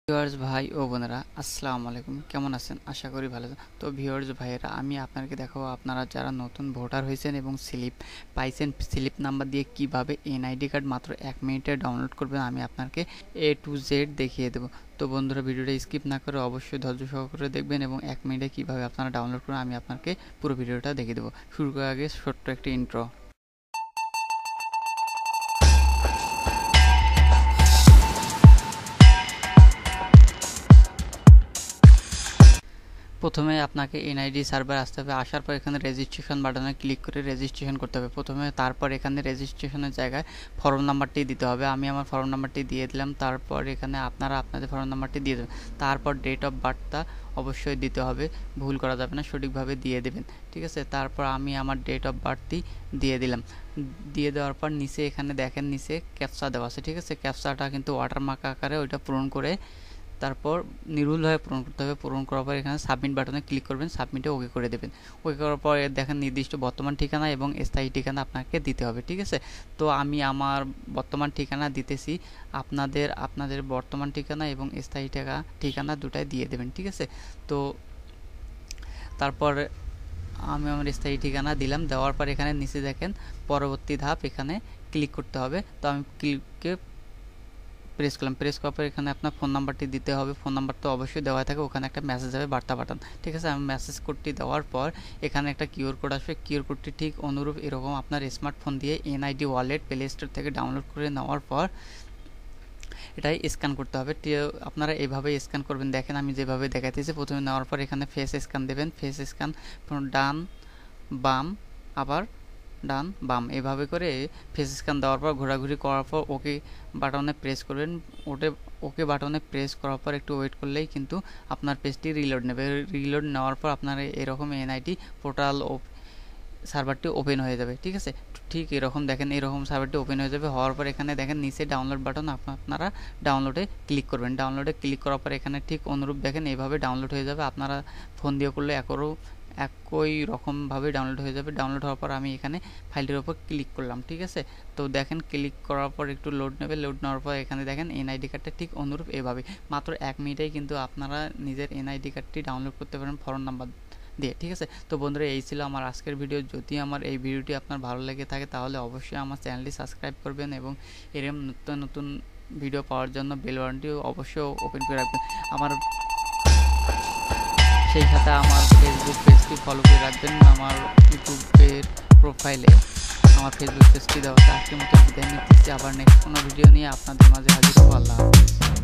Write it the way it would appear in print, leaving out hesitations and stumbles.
Viewers ভাই ও বোনেরা আসসালামু আলাইকুম, কেমন আছেন? আশা করি ভালো আছেন। তো ভিউয়ার্স ভাইয়েরা, আমি আপনাকে দেখাবো আপনারা যারা নতুন ভোটার হয়েছেন এবং স্লিপ পাইছেন, স্লিপ নাম্বার দিয়ে কিভাবে এনআইডি কার্ড মাত্র 1 মিনিটে ডাউনলোড করবেন আমি আপনাকে A to Z দেখিয়ে দেবো। তো বন্ধুরা, ভিডিওটা স্কিপ না করে অবশ্যই ধৈর্য সহকারে দেখবেন এবং 1 মিনিটে কিভাবে আপনারা ডাউনলোড করবেন আমি আপনাকে পুরো ভিডিওটা দেখিয়ে দেবো। শুরু করার আগে ছোট্ট একটি ইন্ট্রো। প্রথমে আপনাকে এনআইডি সার্ভার আসতে হবে। আসার পর এখানে রেজিস্ট্রেশন বাটনে ক্লিক করে রেজিস্ট্রেশন করতে হবে প্রথমে। তারপর এখানে রেজিস্ট্রেশনের জায়গায় ফর্ম নাম্বারটি দিতে হবে। আমি আমার ফর্ম নাম্বারটি দিয়ে দিলাম। তারপর এখানে আপনারা আপনাদের ফর্ম নাম্বারটি দিয়ে দেবেন। তারপর ডেট অফ বার্থটা অবশ্যই দিতে হবে, ভুল করা যাবে না, সঠিকভাবে দিয়ে দেবেন, ঠিক আছে। তারপর আমি আমার ডেট অফ বার্থটি দিয়ে দিলাম। দিয়ে দেওয়ার পর নিচে এখানে দেখেন নিচে ক্যাপচা দেওয়া আছে, ঠিক আছে। ক্যাপচাটা কিন্তু ওয়াটারমার্ক আকারে ওইটা পূরণ করে তারপর নির্ভুলভাবে পূরণ করতে হবে। পূরণ করার পর এখানে সাবমিট বাটনে ক্লিক করবেন, সাবমিটে ওকে করে দেবেন। ওকে করার পর দেখেন নির্দিষ্ট বর্তমান ঠিকানা এবং স্থায়ী ঠিকানা আপনাকে দিতে হবে, ঠিক আছে। তো আমি আমার বর্তমান ঠিকানা দিতেছি, আপনাদের বর্তমান ঠিকানা এবং স্থায়ী ঠিকানা দুটাই দিয়ে দেবেন, ঠিক আছে। তো তারপর আমি আমার স্থায়ী ঠিকানা দিলাম। দেওয়ার পর এখানে নিচে দেখেন পরবর্তী ধাপ, এখানে ক্লিক করতে হবে। তো আমি ক্লিকে প্রেস করলাম। প্রেস করার পর এখানে আপনার ফোন নাম্বারটি দিতে হবে। ফোন নাম্বার তো অবশ্যই দেওয়া থাকে, ওখানে একটা মেসেজ যাবে, বার্তা পাঠান, ঠিক আছে। আমি মেসেজ কোডটি দেওয়ার পর এখানে একটা কিউআর কোড আসবে। কিউআর কোডটি ঠিক অনুরূপ এরকম আপনার স্মার্টফোন দিয়ে এনআইডি ওয়ালেট প্লে স্টোর থেকে ডাউনলোড করে নেওয়ার পর এটাই স্ক্যান করতে হবে। আপনারা এইভাবে স্ক্যান করবেন। দেখেন আমি যেভাবে দেখাইতেছি, প্রথমে নেওয়ার পর এখানে ফেস স্ক্যান দেবেন। ফেস স্ক্যান ডান বাম আবার ডান বাম এভাবে করে ফেস স্ক্যান দেওয়ার পর ঘোরাঘুরি করার পর ওকে বাটনে প্রেস করবেন। ওকে বাটনে প্রেস করার পর একটু ওয়েট করলেই কিন্তু আপনার পেজটি রিলোড নেবে। রিলোড নেওয়ার পর আপনার এরকম এনআইডি পোর্টাল সার্ভারটি ওপেন হয়ে যাবে, ঠিক আছে। ঠিক এরকম দেখেন, এরকম সার্ভারটি ওপেন হয়ে যাবে। হওয়ার পর এখানে দেখেন নিচে ডাউনলোড বাটন, আপনারা ডাউনলোডে ক্লিক করবেন। ডাউনলোডে ক্লিক করার পর এখানে ঠিক অনুরূপ দেখেন এইভাবে ডাউনলোড হয়ে যাবে। আপনারা ফোন দিয়ে করলে একই রকমভাবে ডাউনলোড হয়ে যাবে। ডাউনলোড হওয়ার পর আমি এখানে ফাইলটির উপর ক্লিক করলাম, ঠিক আছে। তো দেখেন ক্লিক করার পর একটু লোড নেবে। লোড নেওয়ার পর এখানে দেখেন এনআইডি কার্ডটা ঠিক অনুরূপ এভাবে মাত্র 1 মিনিটেই কিন্তু আপনারা নিজের এনআইডি কার্ডটি ডাউনলোড করতে পারেন ফর্ম নাম্বার দিয়ে, ঠিক আছে। তো বন্ধুরা, এই ছিল আমার আজকের ভিডিও। যদি আমার এই ভিডিওটি আপনার ভালো লেগে থাকে তাহলে অবশ্যই আমার চ্যানেলটি সাবস্ক্রাইব করবেন এবং এরকম নতুন নতুন ভিডিও পাওয়ার জন্য বেল বাটনটিও অবশ্যই ওপেন করে রাখবেন। সেই সাথে আমার ফেসবুক পেজটি ফলো করে রাখবেন। আমার ইউটিউবের প্রোফাইলে আমার ফেসবুক পেজটি দেওয়া আছে। আজকের মতো বিদায় নিচ্ছি, আবার নেক্সট কোনো ভিডিও নিয়ে আপনাদের মাঝে হাজির হবো। আল্লাহ হাফেজ।